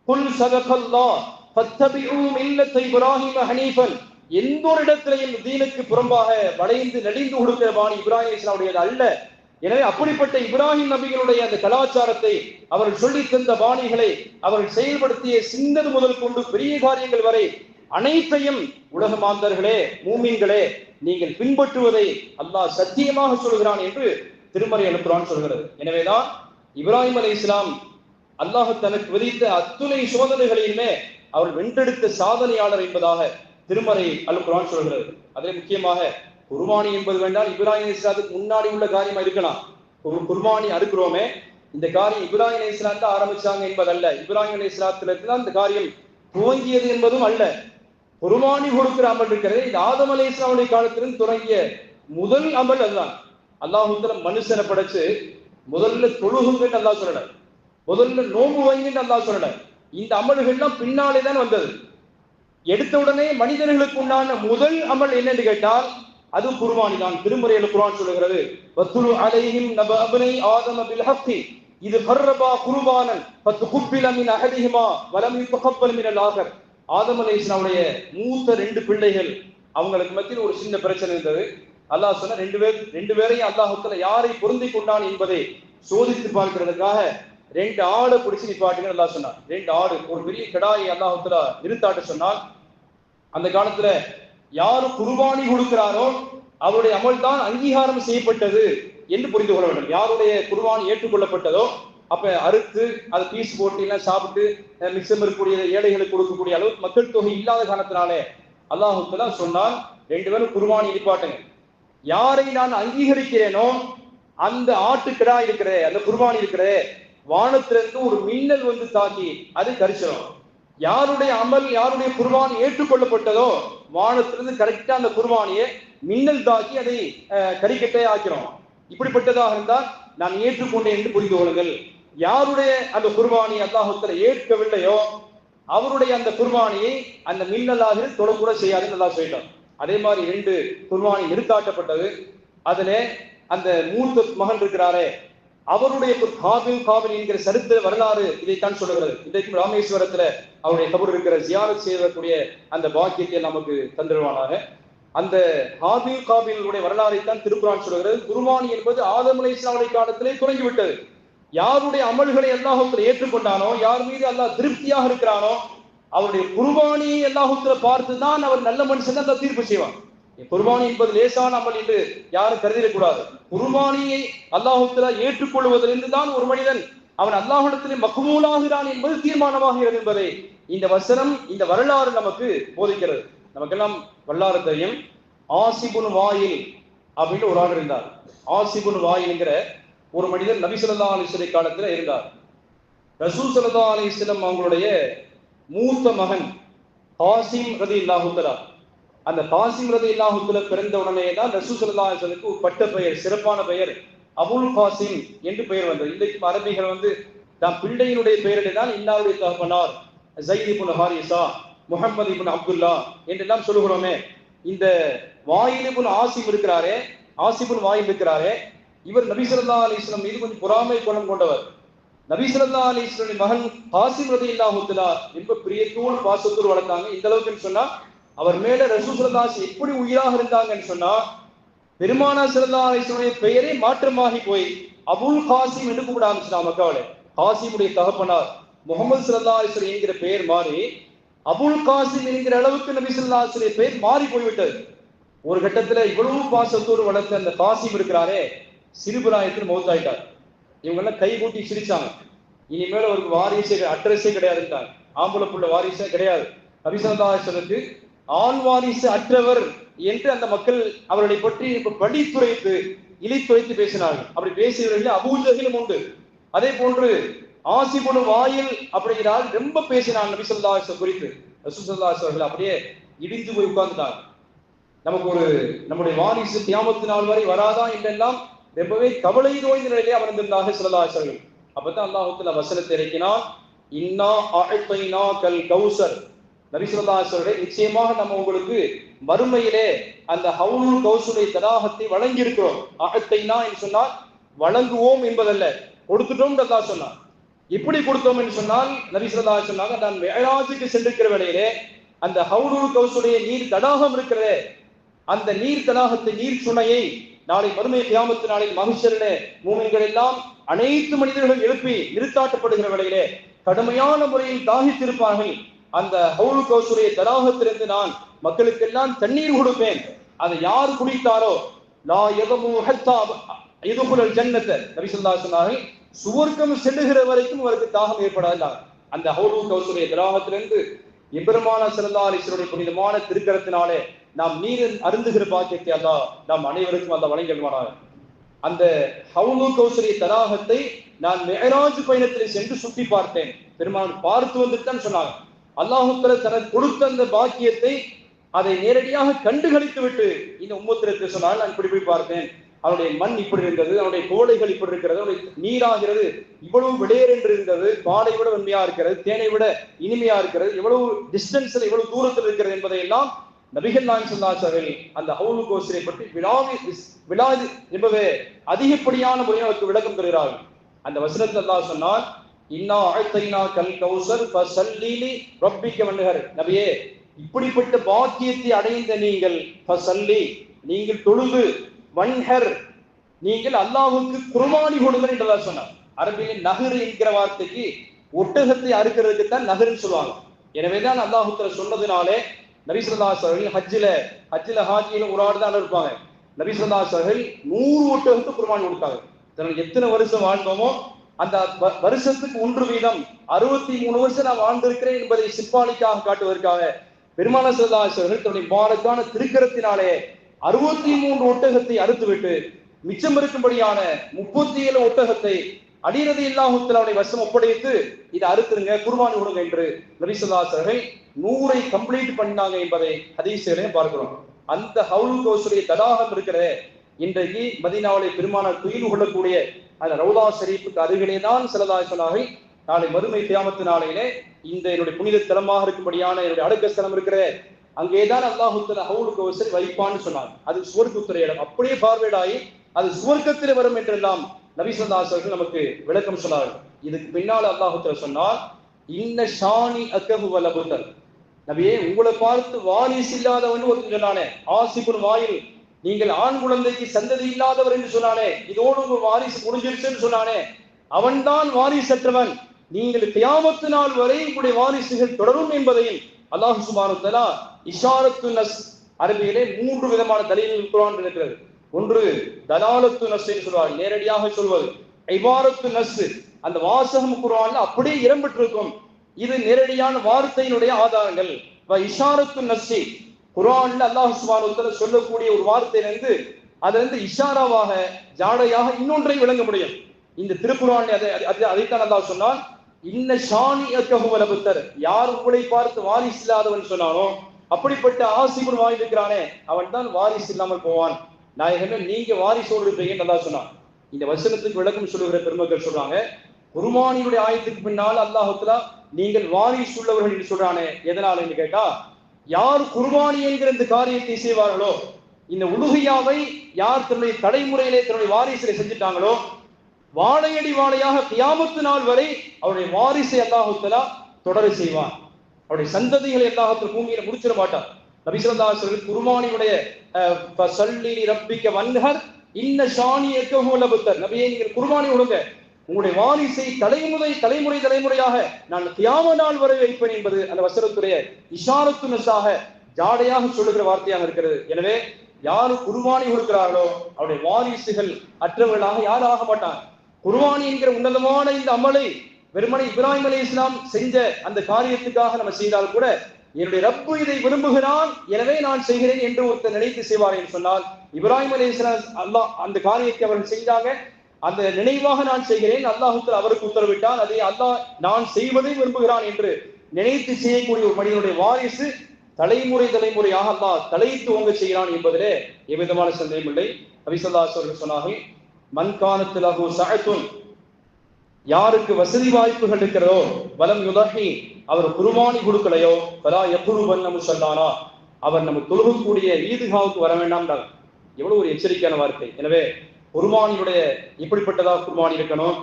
குல் ஸதகல்லாஹ் ஃபத்தபிஉ மில்லத இப்ராஹிம் ஹனீஃபன், எந்த ஒரு இடத்திலையும் தீனுக்கு புறம்பாக வளைந்து நெளிந்து கொடுக்கிற பாணி இப்ராஹிம் அலைஹிஸ்ஸலாமுடையது அல்ல. எனவே அப்படிப்பட்ட இப்ராஹிம் நபிகளுடைய அந்த கலாச்சாரத்தை, அவர்கள் சொல்லி தந்த பாணிகளை, அவர்கள் செயல்படுத்திய சிந்தது முதல் கொண்டு பெரிய காரியங்கள் வரை அனைத்தையும் உலக மாந்தர்களே, மூமின்களே, நீங்கள் பின்பற்றுவதை அல்லாஹ் சத்தியமாக சொல்கிறான் என்று திருமறை அல்-குர்ஆன் சொல்கிறது. எனவேதான் இப்ராஹிம் அலைஹிஸ்ஸலாம் அல்லாஹ் தனக்கு விதித்த அத்துணை சோதனைகளிலுமே அவர் வென்றெடுத்த சாதனையாளர் என்பதாக திருமறை அல்-குர்ஆன் சொல்கிறது. அதில் முக்கியமாக குர்பானி என்பது வேண்டாம், இப்ராஹிம் அலைஹிஸ்ஸலாத்துக்கு முன்னாடி உள்ள காரியமா இருக்கலாம். குர்பானி அறுக்கிறோமே, இந்த காரியம் இப்ராஹிம் அலைஹிஸ்ஸலாம் தான் ஆரம்பிச்சாங்க என்பதல்ல, இப்ராஹிம் அலைஹிஸ்ஸலாத்திலிருந்து தான் இந்த காரியம் துவங்கியது என்பதும் அல்ல. குர்பானி கொடுக்கிற அமல் இருக்கிறது, இது ஆதம் அலைஹிஸ்ஸலாமுடைய காலத்திலிருந்து தொடங்கிய முதல் அமல் அதுதான். அல்லாஹ் மனுஷனை படைச்சு முதல்ல தொழுகுங்கன்னு அல்லாஹ் சொல்லல, முதல்ல நோம்பு வைங்கன்னு அல்லாஹ் சொல்லல. இந்த அமல்கள்லாம் பின்னாலே தான் வந்தது. எடுத்த உடனே மனிதர்களுக்கு உண்டான முதல் அமல் என்னன்னு கேட்டால் அது குர்பானி தான். திருமறை அல்-குர்ஆன் சொல்கிறது, வத்துலு அலைஹிம் நப அப்னை ஆதம பில் ஹக்கி இது கர்ரபா குர்பானன் ஃபதுகுப்பில மின் அஹதிஹிமா வலம் யுதகப்பல் மினல் ஆகர். ஆதம் அலைஹிஸ்ஸலாமுடைய மூத்த 2 பிள்ளைகள், அவங்களுக்கு மத்தியில் ஒரு சின்ன பிரச்சனை இருந்தது. அல்லாஹ் சொன்ன ரெண்டு பேரையும் அல்லாஹ் தஆலா யாரை பொருந்தி கொண்டான் என்பதை சோதித்து பார்க்கிறதுக்காக 2 ஆடை பிடிச்சி நிப்பாட்டுன்னு அல்லாஹ் சொன்னான். 2 ஆடு, ஒரு பெரிய கிடாயை அல்லாஹ் தஆலா நிறுத்தாட்ட சொன்னால், அந்த காலத்துல யாரு குர்பானி கொடுக்கிறாரோ அவருடைய அமல் தான் அங்கீகாரம் செய்யப்பட்டது என்று புரிந்து கொள்ள வேண்டும். யாருடைய குர்பானி ஏற்றுக்கொள்ளப்பட்டதோ அப்ப அறுத்து அதை பீஸ் போட்டு எல்லாம் சாப்பிட்டு மிச்சம் இருக்கக்கூடிய ஏழைகளுக்கு கொடுக்கக்கூடிய அளவு மக்கள் தொகை இல்லாத காரணத்தினாலே அல்லாஹ் தஆலா சொன்னால் 2 பேரும் குர்பானி நிப்பாட்டுங்க. யாரை நான் அங்கீகரிக்கிறேனோ அந்த ஆட்டு கிடா இருக்கிற அந்த குர்பானி இருக்கிற வானத்திலிருந்து ஒரு மின்னல் வந்து தாக்கி அது கரிச்சிடும். யாருடைய அமல், யாருடைய குர்பானி ஏற்றுக்கொள்ளப்பட்டதோ வானத்திலிருந்து கரெக்டா அந்த குர்பானியை மின்னல் தாக்கி அதை கரிக்கட்டே ஆக்கிறோம். இப்படிப்பட்டதாக இருந்தால் நான் ஏற்றுக்கொண்டேன் என்று புரிந்து கொள்ளுங்கள். யாருடைய அந்த குர்பானி அல்லாஹ் தஆலா ஏற்கவில்லையோ அவருடைய அந்த குர்பானியை அந்த மின்னலாக தொடக்கூட செய்யாதுன்னு அல்லாஹ் சொல்லிட்டார். அதே மாதிரி 2 குர்பானி நிறுத்தாட்டப்பட்டது. அதுல அந்த மூத்த மகன் இருக்கிறாரே அவருடைய காபில் என்கிற சரித்திர வரலாறு இதைத்தான் சொல்லுகிறது. இன்றைக்கும் ராமேஸ்வரத்துல அவருடைய கபர் இருக்கிற ஜியாரத் செய்யக்கூடிய அந்த பாக்கியத்தை நமக்கு தந்துடுவானாக. அந்த காபிலுடைய வரலாறை தான் திருக்குர்ஆன் சொல்கிறது. குர்பானி என்பது ஆதம் அலைஹிஸ்ஸலாமுடைய காலத்திலே தொடங்கிவிட்டது. யாருடைய அமல்களை அல்லாஹ் ஏற்றுக்கொண்டானோ, யார் மீது அல்லாஹ் திருப்தியாக இருக்கிறானோ அவருடைய குர்பானியை அல்லாஹ் பார்த்துதான் அவர் நல்ல மனுஷன் தான் தீர்ப்பு செய்வான். குர்பானி என்பது லேசான அமல் என்று யாரும் கருதிடக்கூடாது. குர்பானியை அல்லாஹ் தஆலா ஏற்றுக்கொள்வதிலிருந்து தான் ஒரு மனிதன் அவன் அல்லாஹ்விடத்திலே மக்பூலாகிறான் என்பது தீர்மானமாகிறது என்பதை இந்த வசனம், இந்த வரலாறு நமக்கு போதிக்கிறது. நமக்கெல்லாம் வரலாறு தெரியும். ஆசிபுன் வாயில் அப்படின்னு ஒரு ஆள் இருந்தார். ஆசிபுன் வாயில் என்கிற ஒரு மனிதர் நபி ஸல்லல்லாஹு அலைஹி வஸல்லம் காலத்துல இருந்தார். ரசூல் ஸல்லல்லாஹு அலைஹி வஸல்லம் அவங்களுடைய மூத்த மகன் காசிம் ரலியல்லாஹு தஆலா, அந்த காசிம் ரலியல்லாஹு தஆலா பிறந்த உடனே தான் ரசூல் ஸல்லல்லாஹு அலைஹி வஸல்லம் ஒரு பட்ட பெயர், சிறப்பான பெயர் அபுல் காசிம் என்று பெயர் வந்தது. இன்றைக்கும் அரபிகள் தான் பிள்ளையினுடைய பெயரிலே தான் இன்னாருடைய தகப்பனார் ஸைத் இப்னு ஹாரிஸா, முஹம்மது இப்னு அப்துல்லா என்றெல்லாம் சொல்லுகிறோமே. இந்த வாயில் இப்னு ஆசிம் இருக்கிறாரே, ஆசிபுன் வாயில் இருக்கிறாரே, இவர் நபி ஸல்லல்லாஹு அலைஹி வஸல்லம் மீது கொஞ்சம் பொறாமை குணம் கொண்டவர். நபி ஸல்லல்லாஹு அலைஹி வஸல்லம் மகன் காசிம் ரலியல்லாஹு தஆலா ரொம்ப பிரியத்தோடு பாசத்தோடு வளர்த்தாங்க. இந்த அளவுக்குன்னு சொன்னா அவர் மேல ரசூல் ஸல்லல்லாஹு அலைஹி வஸல்லம் எப்படி உயிராக இருந்தாங்கன்னு சொன்னா பெருமானார் ஸல்லல்லாஹு அலைஹி வஸல்லம் பெயரே மாற்றமாகி போய் அபுல் காசிம் என்று கூப்பிட ஆரம்பிச்சாங்க மக்காவிலே. காசிமுடைய தகப்பனார் முகமது ஸல்லல்லாஹு அலைஹி வஸல்லம் என்கிற பெயர் மாறி அபுல் காசிம் என்கிற அளவுக்கு நபி ஸல்லல்லாஹு அலைஹி வஸல்லம் பெயர் மாறி போய்விட்டது. ஒரு கட்டத்துல இவ்வளவு பாசத்தோடு வளர்த்த அந்த காசிம் இருக்கிறாரே சிறுபிராயத்தில் மௌத்தாயிட்டார். இவங்க எல்லாம் கை கூட்டி சிரிச்சாங்க. இனிமேல் அவருக்கு வாரிசே அட்ரஸே கிடையாதுட்டாங்க. ஆம்பளை புள்ள வாரிசே கிடையாது. நபி ஸல்லல்லாஹு அலைஹி வஸல்லம் ஆண் வாரிசு அற்றவர் என்று அந்த மக்கள் அவர்களை பற்றி படித்துரைத்து இழித்துரைத்து பேசினார்கள். அப்படி பேசியவர்கள் அபூஜஹிலும் உண்டு. அதே போன்று ஆசிபுன் வாயில் அப்படிங்கிறால் ரொம்ப பேசினாங்க நபி ஸல்லல்லாஹு அலைஹி வஸல்லம் குறித்து. ரசூல் ஸல்லல்லாஹு அலைஹி வஸல்லம் அப்படியே இடிந்து போய் உட்கார்ந்துட்டாங்க. நமக்கு நம்முடைய வாரிசு கியாமத்து நாள் வரை வராதா என்றெல்லாம் ரொம்பவே கவலை நோய்ந்த நிலையிலே அமர்ந்திருந்தார்கள் ஸல்லல்லாஹு அலைஹி வஸல்லம். அப்பதான் அல்லாஹ் தஆலா வசனத்தை இறக்கினான், இன்னா அஅதைனாகல் கௌசர். நபி ஸல்லல்லாஹு அலைஹி வஸல்லம், நிச்சயமாக நம்ம உங்களுக்கு மறுமையிலே அந்த ஹவுலுல் கௌசருடைய தடாகத்தை வழங்கி இருக்கிறோம். அஅதைனா என்று சொன்னால் வழங்குவோம் என்பதல்ல, கொடுத்துட்டோம் என்று அல்லாஹ் சொன்னான். எப்படி கொடுத்தோம் என்று சொன்னால் நபி ஸல்லல்லாஹு அலைஹி வஸல்லம் சொன்னாங்க, நான் மிஅராஜுக்கு சென்றிருக்கிற வேளையிலே அந்த ஹவுலுல் கௌசருடைய நீர் தடாகம் இருக்கிறதே, அந்த நீர் தடாகத்தை நீர் சுனையை நாளை மறுமை கியாமத்து நாளில் மஹ்ஷரிலே மூமின்கள் எல்லாம் அனைத்து மனிதர்களும் எழுப்பி நிறுத்தாட்டப்படுகிற வேளையிலே கடுமையான முறையில் தாகித்திருப்பார்கள். அந்த ஹவுலுல் கௌசருடைய தடாகத்திலிருந்து நான் மக்களுக்கெல்லாம் தண்ணீர் கொடுப்பேன். அதை யார் குடித்தாரோ லா யதமு ஹத்தா யதுகுல் ஜன்னத, நபி ஸல்லல்லாஹு அலைஹி வஸல்லம் சுவர்க்கம் செல்லுகிற வரைக்கும் அவருக்கு தாகம் ஏற்படாது. அந்த ஹவுலுல் கௌசருடைய தடாகத்திலிருந்து எம்பெருமானார் ஸல்லல்லாஹு அலைஹி வஸல்லம் புனிதமான திருக்கரத்தினாலே நாம் நீர் அருந்துகிற பாக்கியத்தை அல்லாஹ் நாம் அனைவருக்கும் அல்லாஹ் வழங்கிடுவானாக. அந்த ஹவுலுல் கௌசருடைய தடாகத்தை நான் மிஅராஜ் பயணத்தில் சென்று சுற்றி பார்த்தேன். பெருமாள் பார்த்து வந்துட்டு சொன்னாங்க. அல்லாஹ் தஆலா தனக்கு கொடுத்த அந்த பாக்கியத்தை அதை நேரடியாக கண்டுகளித்து விட்டு இந்த உம்மத்திற்கு சொன்னால், நான் இப்படி போய் பார்த்தேன், அவனுடைய மண் இப்படி இருந்தது, அவனுடைய கோடைகள் இப்படி இருக்கிறது, அவனுடைய நீராகிறது இவ்வளவு விளையர் என்று இருந்தது, பாலை விட உண்மையா இருக்கிறது, தேனை விட இனிமையா இருக்கிறது, எவ்வளவு டிஸ்டன்ஸ்ல எவ்வளவு தூரத்தில் இருக்கிறது என்பதை எல்லாம் நபிகள் நாயகம் ஸல்லல்லாஹு அலைஹி வஸல்லம் அந்த ஹவுலுல் கௌசரை பற்றி விலாது என்பவே அதிகப்படியான முறையில் அவருக்கு விளக்கம் தருகிறார்கள். அந்த வசனத்தில் அல்லாஹ் சொன்னான், இன்னா அஅதைனாகல் கௌசர் ஃபஸல்லி ரப்பிக வன்ஹர். நபியே, இப்படிப்பட்ட பாக்கியத்தை அடைந்த நீங்கள் ஃபஸல்லி, நீங்கள் தொழுது, வன்ஹர், நீங்கள் அல்லாஹ்வுக்கு குர்பானி கொடுங்கள் என்று அல்லாஹ் சொன்னார். அரபியில் நஹர் என்கிற வார்த்தைக்கு ஒட்டகத்தை அறுக்கிறதுக்கு தான் நஹர்ன்னு சொல்லுவாங்க. எனவேதான் அல்லாஹ் தஆலா சொன்னதுனாலே நபி ஸல்லல்லாஹு அலைஹி வஸல்லம் ஹஜ்ஜில ஹாஜியில ஒரு ஆடு தான் இருப்பாங்க. நபி ஸல்லல்லாஹு அலைஹி வஸல்லம் 100 ஒட்டகத்துக்கு குர்பானி கொடுத்தாங்க. எத்தனை வருஷம் வாழ்ந்தோமோ அந்த வருஷத்துக்கு 1 வீதம் 63 வருஷம் நான் வாழ்ந்திருக்கிறேன் என்பதை சிப்பாலிக்காக காட்டுவதற்காக பெருமானார் ஸல்லல்லாஹு அலைஹி வஸல்லம் தன்னுடைய பாரக்கான திருக்கரத்தினாலே 63 ஒட்டகத்தை அறுத்துவிட்டு மிச்சம் இருக்கும்படியான 37 ஒட்டகத்தை அலி ரலியல்லாஹு தஆலாவுடைய வசம் ஒப்படைத்து இதை அறுத்துருங்க, குர்பானி கொடுங்க என்று நபி ஸல்லல்லாஹு அலைஹி வஸல்லம் 100 கம்ப்ளீட் பண்ணாங்க என்பதை ஹதீஸ்களிலே பார்க்கிறோம். அந்த ஹவுலுல் கௌசருடைய தடாகம் இருக்கிற இன்றைக்கு மதீனாவிலே பெருமானார் துயில் கொள்ளக்கூடிய அந்த ரவுதா ஷரீஃபுக்கு அருகிலே தான் ஸல்லல்லாஹு அலைஹி வஸல்லம் நாளை மறுமை கியாமத்து நாளையிலே இந்த என்னுடைய புனித தலமாக இருக்கும்படியான என்னுடைய அடக்க ஸ்தலம் இருக்கிற அங்கேதான் அல்லாஹ் தஆலா ஹவுலுல் கௌசர் வைப்பான்னு சொன்னாங்க. அது சுவர்க்கத்துடைய இடம். அப்படியே பார்வையிடாயி அது சுவர்க்கத்திலே வரும் என்றெல்லாம் நபி ஸல்லல்லாஹு அலைஹி வஸல்லம் நமக்கு விளக்கம் சொன்னார்கள். இதுக்கு பின்னால் அல்லாஹ் தஆலா சொன்னார், இன்ன ஷானி அகஹு வலபுதல். நபியே, உங்களை பார்த்து வாரிசு இல்லாதவன் ஒருத்தன் சொன்னானே, ஆசிபுன் வாயில், நீங்கள் ஆண் குழந்தைக்கு சந்ததி இல்லாதவர் என்று சொன்னானே, இதோடு உங்க வாரிசு முடிஞ்சிருச்சுன்னு சொன்னானே, அவன்தான் வாரிசற்றவன். நீங்கள் கியாமத்து நாள் வரை உங்களுடைய வாரிசுகள் தொடரும் என்பதையும் அல்லாஹ் சுப்ஹானஹு வ தஆலா இஷாரத்து நஸ், அரபியிலே 3 விதமான தலீல் குர்ஆன் இருக்கிறது. ஒன்று தலாலத்து நஸ் என்று சொல்வார்கள், நேரடியாக சொல்வது. இபாரத்து நஸ், அந்த வாசகம் குர்ஆன்ல அப்படியே இடம்பெற்றிருக்கும், இது நேரடியான வார்த்தையினுடைய ஆதாரங்கள். இஷாரத்து நஸ்ஸி, குர்ஆன்ல அல்லாஹ் சுப்ஹானஹு வ தஆலா சொல்லக்கூடிய ஒரு வார்த்தையிலிருந்து அதிலிருந்து இஷாராவாக ஜாடையாக இன்னொன்றை விளங்க முடியும். இந்த திருக்குர்ஆன்ல அதைத்தான் அல்லாஹ் சொன்னான், இன்ன ஷானி அகஹு வலபுத்தர். யார் உங்களை பார்த்து வாரிசு இல்லாதவன் சொன்னானோ, அப்படிப்பட்ட ஆசிபுன் வாயில் இருக்கிறானே, அவன் தான் வாரிசு இல்லாமல் போவான். நாயகமே, நீங்க வாரிசோடு இருப்பீங்கன்னு அல்லாஹ் சொன்னான். இந்த வசனத்துக்கு விளக்கம் சொல்லுகிற பெருமக்கள் சொல்றாங்க, குர்ஆனினுடைய ஆயத்துக்கு பின்னால் அல்லாஹ் தஆலா நீங்கள் வாரிசு உள்ளவர்கள் என்று சொல்றானே, எதனால என்று கேட்டா, யார் குர்பானி என்கிற இந்த காரியத்தை செய்வார்களோ, இந்த உலுஹியாவை யார் தன்னுடைய தலைமுறையிலே தன்னுடைய வாரிசை செஞ்சுட்டாங்களோ, வாழையடி வாழையாக கியாமத்து நாள் வரை அவருடைய வாரிசை அல்லாஹ் தஆலா தொடர செய்வான். அவருடைய சந்ததிகளை அல்லாஹ் தஆலா பூமியில முடிச்சிட மாட்டான். நபி ஸல்லல்லாஹு அலைஹி வஸல்லம் குர்பானியுடைய ஃபஸல்லி ரப்பிக வன்ஹர் இன்ன ஷானியக ஹுவல் அப்தர். நபியே, நீங்கள் குர்பானி கொடுங்க, உங்களுடைய வாரிசை தலைமுறையாக நான் கியாம நாள் வரை வைப்பேன் என்பது அந்த வசனத்துடைய இஷாரத்து நஸாக ஜாடையாக சொல்லுகிற வார்த்தையாக இருக்கிறது. எனவே யாரு குர்பானி கொடுக்கிறார்களோ அவருடைய வாரிசுகள் அற்றவர்களாக யாரும் ஆக மாட்டாங்க. குர்பானி என்கிற உன்னதமான இந்த அமலை வெறுமனை இப்ராஹிம் அலைஹிஸ்ஸலாம் செஞ்ச அந்த காரியத்துக்காக நம்ம செய்தால் கூட, என்னுடைய ரப்பு இதை விரும்புகிறான், எனவே நான் செய்கிறேன் என்று ஒருத்தர் நினைத்து செய்வார் என்று சொன்னால், இப்ராஹிம் அலைஹிஸ்ஸலாம் அல்லாஹ் அந்த காரியத்தை அவர்கள் செஞ்சாங்க, அந்த நினைவாக நான் செய்கிறேன், அல்லாஹ் அவருக்கு உத்தரவிட்டான், அதை அல்லாஹ் நான் செய்வதை விரும்புகிறான் என்று நினைத்து செய்யக்கூடிய ஒரு மனிதனுடைய வாரிசு தலைமுறையாக அல்லாஹ் தலை துவங்க செய்கிறான் என்பதிலே எவ்விதமான சந்தேகம் இல்லை. நபி ஸல்லல்லாஹு அலைஹி வஸல்லம் சொன்னார்கள், மன் கானத் லஹு ஸஅத்துன், யாருக்கு வசதி வாய்ப்புகள் இருக்கிறதோ, வலம் யுதஹி, அவர் குர்பானி கொடுக்கலையோ, ஃபலா யகுருபன் முஸல்லானா, அவர் நம்ம தொழுகக்கூடிய ஈத்காவுக்கு வர வேண்டாம்ன்றாங்க. எவ்வளவு ஒரு எச்சரிக்கையான வார்த்தை. எனவே குர்பானியுடைய எப்படிப்பட்டதா குர்பானி இருக்கணும்,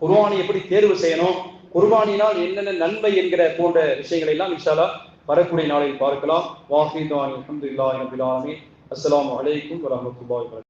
குர்பானி எப்படி தேர்வு செய்யணும், குர்பானினால் என்னென்ன நன்மை என்கிற போன்ற விஷயங்களை எல்லாம் இன்ஷா அல்லாஹ் வரக்கூடிய நாளில் பார்க்கலாம். வாஹிதானி அல்ஹம்துலில்லாஹி ரப்பில் ஆலமீன். அஸ்ஸலாமு அலைக்கும் வரஹ்மத்துல்லாஹி வபரகாத்துஹு.